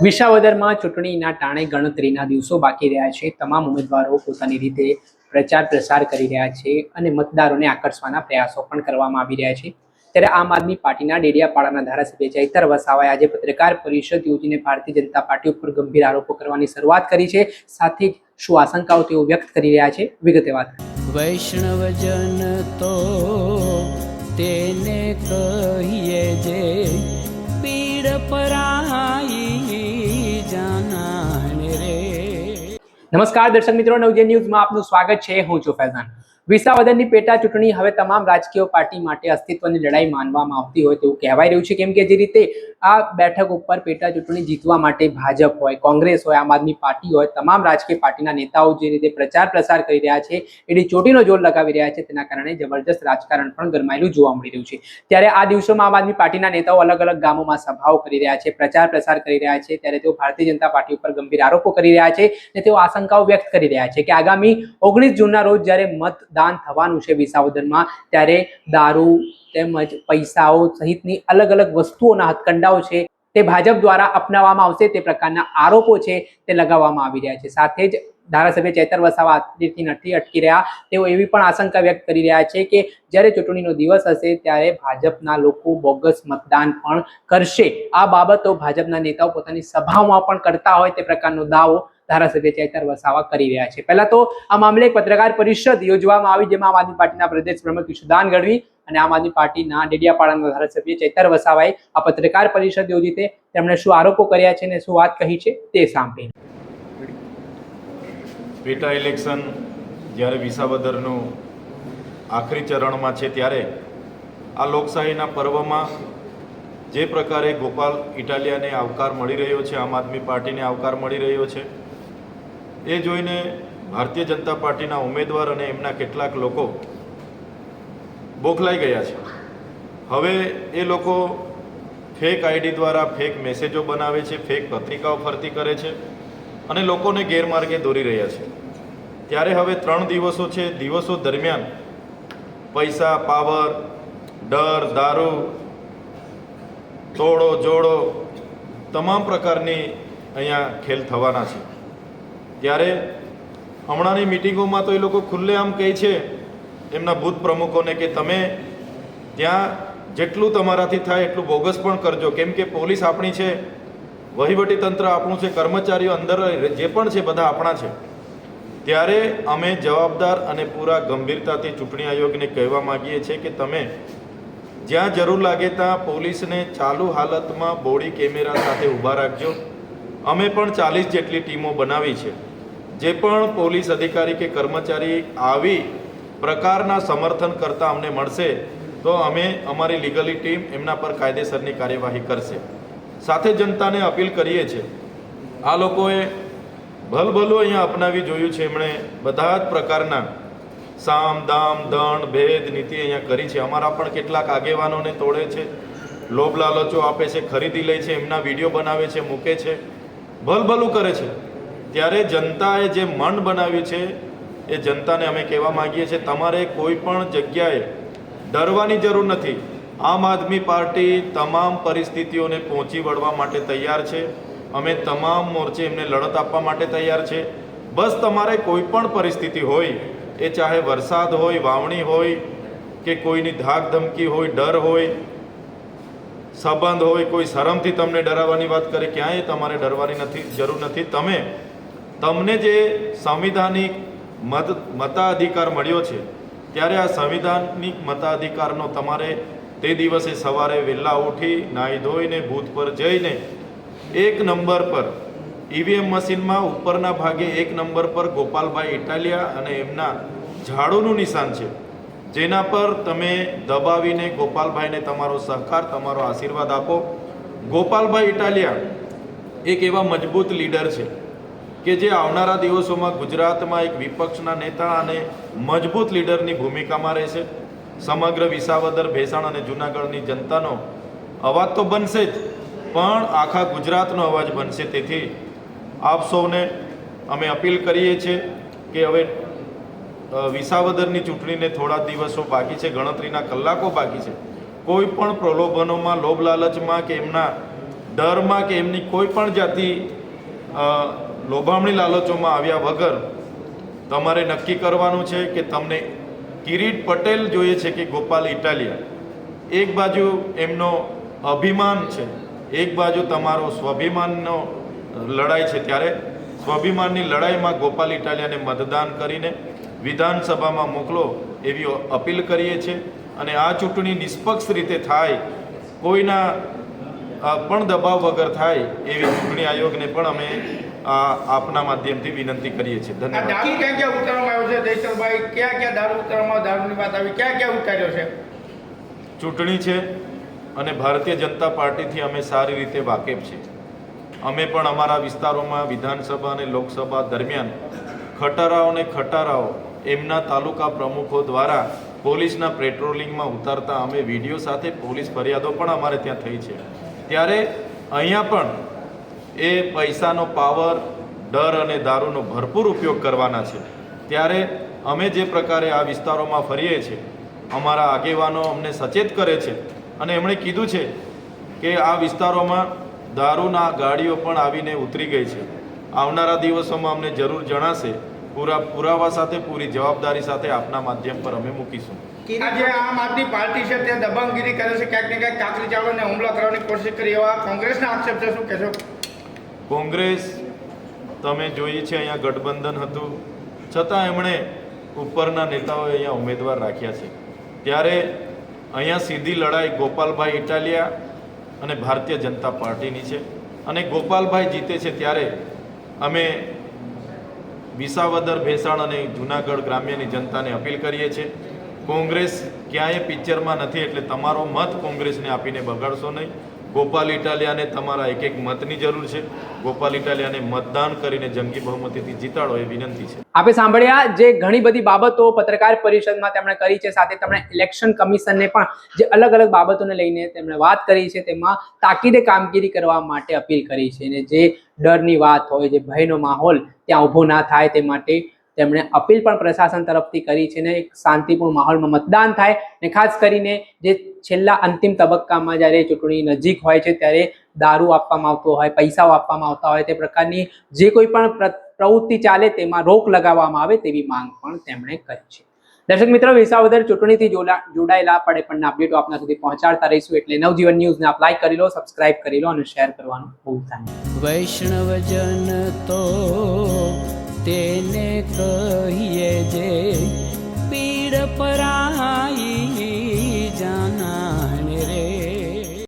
વિસાવદરમાં ચૂંટણીના ટાણે ગણતરીના દિવસો બાકી રહ્યા છે। તમામ ઉમેદવારો પોતાની રીતે પ્રચાર પ્રસાર કરી રહ્યા છે અને મતદારોને આકર્ષવાના પ્રયાસો પણ કરવામાં આવી રહ્યા છે। ત્યારે આમ આદમી પાર્ટીના ડેડિયાપાડાના ધારાસભ્ય ચૈતર વસાવાએ આજે પત્રકાર પરિષદ યોજીને ભારતીય જનતા પાર્ટી ઉપર ગંભીર આરોપો કરવાની શરૂઆત કરી છે। સાથે જ શું આશંકાઓ તેઓ વ્યક્ત કરી રહ્યા છે, વિગતે વાત વૈષ્ણવજન તો તેને કહીએ જે પીડ પરાઈ જાનાને રે। નમસ્કાર દર્શક મિત્રો, નવજે ન્યૂઝમાં આપનું સ્વાગત છે। હું છું ફૈઝાન। વિસાવદરની પેટા ચૂંટણી હવે તમામ રાજકીય પાર્ટી માટે અસ્તિત્વની લડાઈ માનવામાં આવતી હોય તેવું કહેવાઈ રહ્યું છે, કેમ કે જે રીતે આ બેઠક ઉપર પેટા ચૂંટણી જીતવા માટે ભાજપ હોય, કોંગ્રેસ હોય, આમ આદમી પાર્ટી હોય, તમામ રાજકીય પાર્ટીના નેતાઓ જે રીતે પ્રચાર પ્રસાર કરી રહ્યા છે, એની ચોટીનો જોર લગાવી રહ્યા છે, તેના કારણે જબરજસ્ત રાજકારણ પણ ગરમાયેલું જોવા મળી રહ્યું છે। ત્યારે આ દિવસોમાં આમ આદમી પાર્ટીના નેતાઓ અલગ અલગ ગામોમાં સભાઓ કરી રહ્યા છે, પ્રચાર પ્રસાર કરી રહ્યા છે। ત્યારે તેઓ ભારતીય જનતા પાર્ટી ઉપર ગંભીર આરોપો કરી રહ્યા છે અને તેઓ આશંકાઓ વ્યક્ત કરી રહ્યા છે કે આગામી 19 જૂનના રોજ જ્યારે મતદાન થવાનું છે વિસાવદરમાં, ત્યારે દારૂ તેમજ પૈસાઓ સહિતની અલગ અલગ વસ્તુઓના હથકંડાઓ છે તે ભાજપ દ્વારા અપનાવવામાં આવશે, તે પ્રકારના આરોપો છે તે લગાવવામાં આવી રહ્યા છે। સાથે જ ધારાસભ્ય ચૈતર વસાવા આથી નથી અટકી રહ્યા, તેઓ એવી પણ આશંકા વ્યક્ત કરી રહ્યા છે કે જ્યારે ચૂંટણીનો દિવસ હશે ત્યારે ભાજપના લોકો બોગસ મતદાન પણ કરશે। આ બાબતો ભાજપના નેતાઓ પોતાની સભાઓમાં પણ કરતા હોય તે પ્રકારનો દાવો ધારાસભ્ય ચૈતર વસાવા કરી રહ્યા છે। પહેલા તો આ મામલે એક પત્રકાર પરિષદ યોજવામાં આવી, જેમાં આમ આદમી પાર્ટીના પ્રદેશ પ્રમુખ ઈશુદાન ગઢવી અને આમ આદમી પાર્ટીના ડેડિયાપાડાના ધારાસભ્ય ચૈતર વસાવાએ આ પત્રકાર પરિષદ યોજી છે। તેમણે શું આરોપો કર્યા છે અને શું વાત કહી છે તે સાંભળીએ। પેટા ઇલેક્શન જ્યારે વિસાવદરનું આખરી ચરણમાં છે, ત્યારે આ લોકશાહીના પર્વમાં જે પ્રકારે ગોપાલ ઇટાલિયાને આવકાર મળી રહ્યો છે, આમ આદમી પાર્ટીને આવકાર મળી રહ્યો છે, એ જોઈને ભારતીય જનતા પાર્ટીના ઉમેદવાર અને એમના કેટલાક લોકો બોખલાઈ ગયા છે। હવે એ લોકો ફેક આઈડી દ્વારા ફેક મેસેજો બનાવે છે, ફેક પત્રિકાઓ ફરતી કરે છે અને લોકોને ગેરમાર્ગે દોરી રહ્યા છે। ત્યારે હવે 3 દિવસો છે, દિવસો દરમિયાન પૈસા, પાવર, ડર, દારૂ, તોડો જોડો તમામ પ્રકારની અહીંયા ખેલ થવાના છે। ત્યારે હમણાંની મિટિંગોમાં તો એ લોકો ખુલ્લેઆમ કહે છે એમના બૂથ પ્રમુખોને કે તમે ત્યાં જેટલું તમારાથી થાય એટલું બોગસ પણ કરજો, કેમ કે પોલીસ આપણી છે, વહીવટી તંત્ર આપણું છે, કર્મચારીઓ અંદર જે પણ છે બધા આપણા છે। ત્યારે અમે જવાબદાર અને પૂરા ગંભીરતાથી ચૂંટણી આયોગને કહેવા માગીએ છીએ કે તમે જ્યાં જરૂર લાગે ત્યાં પોલીસને ચાલુ હાલતમાં બોડી કેમેરા સાથે ઊભા રાખજો। અમે પણ 40 જેટલી ટીમો બનાવી છે। જે પણ પોલીસ અધિકારી કે કર્મચારી આવી પ્રકારના સમર્થન કરતા અમને મળશે તો અમે અમારી લીગલી ટીમ એમના પર કાયદેસરની કાર્યવાહી કરશે। સાથે જનતાને અપીલ કરીએ છીએ, આ લોકોએ ભલભલું અહીંયા અપનાવી જોયું છે, એમણે બધા જ પ્રકારના સામ દામ દંડ ભેદ નીતિ અહીંયા કરી છે। અમારા પણ કેટલાક આગેવાનોને તોડે છે, લોભ લાલચો આપે છે, ખરીદી લે છે, એમના વિડીયો બનાવે છે, મૂકે છે, ભલભલું કરે છે। ત્યારે જનતાએ જે મંડ બનાવ્યું છે એ જનતાને અમે કહેવા માગીએ છીએ, તમારે કોઈ પણ જગ્યાએ ડરવાની જરૂર નથી। આમ આદમી પાર્ટી તમામ પરિસ્થિતિઓને પહોંચી વળવા માટે તૈયાર છે। અમે તમામ મોરચે એમને લડત આપવા માટે તૈયાર છે। બસ તમારે કોઈ પણ પરિસ્થિતિ હોય, એ ચાહે વરસાદ હોય, વાવણી હોય કે કોઈની ધાક ધમકી હોય, ડર હોય, સંબંધ હોય, કોઈ શરમથી તમને ડરાવવાની વાત કરે, ક્યાંય તમારે ડરવાની જરૂર નથી। તમને જે સંવિધાનિક મતાધિકાર મળ્યો છે, ત્યારે આ સંવિધાનિક મતાધિકારનો તમારે તે દિવસે સવારે વહેલા ઉઠી નાહી ધોઈને બૂથ પર જઈને 1 નંબર પર ઈવીએમ મશીનમાં ઉપરના ભાગે 1 નંબર પર ગોપાલભાઈ ઇટાલિયા અને એમના ઝાડુનું નિશાન છે, જેના પર તમે દબાવીને ગોપાલભાઈને તમારો સહકાર, તમારો આશીર્વાદ આપો। ગોપાલભાઈ ઇટાલિયા એક એવા મજબૂત લીડર છે કે જે આવનારા દિવસોમાં ગુજરાતમાં એક વિપક્ષના નેતા અને મજબૂત લીડરની ભૂમિકામાં રહેશે। સમગ્ર વિસાવદર, ભેસાણ અને જૂનાગઢની જનતાનો અવાજ તો બનશે જ, પણ આખા ગુજરાતનો અવાજ બનશે। તેથી આપ સૌને અમે અપીલ કરીએ છીએ કે હવે વિસાવદરની ચૂંટણીને થોડા દિવસો બાકી છે, ગણતરીના કલાકો બાકી છે। કોઈ પણ પ્રલોભનોમાં, લોભ લાલચમાં કે એમના ડરમાં કે એમની કોઈ પણ જાતિ લોભામણી લાલચોમાં આવ્યા વગર તમારે નક્કી કરવાનું છે કે તમને કિરીટ પટેલ જોઈએ છે કે ગોપાલ ઇટાલિયા. એક બાજુ એમનો અભિમાન છે, એક બાજુ તમારો સ્વાભિમાનનો લડાઈ છે, ત્યારે સ્વાભિમાનની લડાઈમાં ગોપાલ ઇટાલિયાને મતદાન કરીને વિધાનસભામાં મોકલો એવી અપીલ કરીએ છીએ. અને આ ચૂંટણી નિષ્પક્ષ રીતે થાય, કોઈના પણ દબાવ વગર થાય એવી ચૂંટણી આયોગને પણ અમે આપના માધ્યમથી વિનંતી કરીએ છીએ. ધન્યવાદ. દારૂ ક્યાં ક્યાં ઉતારવામાં આવ્યો છે જયસરભાઈ? ક્યાં ક્યાં દારૂ ઉતારવામાં, દારૂની વાત આવી, ક્યાં ક્યાં ઉતાર્યો છે? ચૂંટણી છે અને ભારતીય જનતા પાર્ટીથી અમે સારી રીતે વાકેફ છીએ. અમે પણ અમારા વિસ્તારોમાં વિધાનસભા અને લોકસભા દરમિયાન ખટારાઓ એમના તાલુકા પ્રમુખો દ્વારા પોલીસના પેટ્રોલિંગમાં ઉતારતા અમે વિડીયો સાથે પોલીસ ફરિયાદો પણ અમારે ત્યાં થઈ છે. ત્યારે અહીંયા પણ એ પૈસાનો પાવર, ડર અને દારૂનો ભરપૂર ઉપયોગ કરવાના છે. ત્યારે અમે જે પ્રકારે આ વિસ્તારોમાં ફરીએ છીએ, અમારા આગેવાનો અમને સચેત કરે છે અને એમણે કીધું છે કે આ વિસ્તારોમાં દારૂના ગાડીઓ પણ આવીને ઉતરી ગઈ છે. આવનારા દિવસોમાં અમને જરૂર જણાશે. પૂરા પુરાવા સાથે, પૂરી જવાબદારી સાથે આપના માધ્યમ પર અમે મૂકીશું. આજે આમ આદમી પાર્ટી છે તે દબંગગીરી કરે છે, ક્યાંક ને ક્યાંક કાકરી ચાવડાને હુમલો કરવાની કોશિશ કરી, એવા કોંગ્રેસના આક્ષેપ છે, શું કહેશો? કોંગ્રેસ તમે જોઈ છે, અહીંયા ગઠબંધન હતું છતાં એમણે ઉપરના નેતાઓએ અહીંયા ઉમેદવાર રાખ્યા છે. ત્યારે અહીંયા સીધી લડાઈ ગોપાલભાઈ ઇટાલિયા અને ભારતીય જનતા પાર્ટીની છે. અને ગોપાલભાઈ જીતે છે ત્યારે અમે વિસાવદર, ભેસાણ અને જૂનાગઢ ગ્રામ્યની જનતાને અપીલ કરીએ છીએ, કોંગ્રેસ ક્યાંય પિક્ચરમાં નથી, એટલે તમારો મત કોંગ્રેસને આપીને બગાડશો નહીં. ગોપાલ ઇટાલિયાને તમારા એક મતની જરૂર છે. ગોપાલ ઇટાલિયાને મતદાન કરીને જંગી બહુમતીથી જીતાડો એ વિનંતી છે. આપે સાંભળ્યા જે ઘણી બધી બાબતો પત્રકાર પરિષદમાં તેમણે કરી છે, સાથે તેમણે ઇલેક્શન કમિશનને પણ જે અલગ અલગ બાબતોને લઈને તેમણે વાત કરી છે, તેમાં તાકીદે કામગીરી કરવા માટે અપીલ કરી છે. અને જે ડરની વાત હોય, જે ભયનો માહોલ ત્યાં ઊભો ના થાય તે માટે તેમણે અપીલ પણ પ્રશાસન તરફથી કરી છે ને એક શાંતિપૂર્ણ માહોલમાં મતદાન થાય. ને ખાસ કરીને જે છેલ્લા અંતિમ તબક્કામાં જ્યારે ચૂંટણી નજીક હોય છે ત્યારે દારૂ આપવામાં આવતો હોય, પૈસાઓ આપવામાં આવતા હોય, તે પ્રકારની જે કોઈ પણ પ્રવૃત્તિ ચાલે તેમાં રોક લગાવવામાં આવે તેવી માંગ પણ તેમણે કરી છે. દર્શક મિત્રો, વિસાવદર ચૂંટણીથી જોડાયેલા પડે પણ અપડેટો આપના સુધી પહોંચાડતા રહીશું. એટલે નવજીવન ન્યૂઝને આપ લાઈક કરી લો, સબસ્ક્રાઇબ કરી લો અને શેર કરવાનું ભૂલતા નહીં. વૈષ્ણવજન તો તેને કહીએ જે પીડ પરાઈ.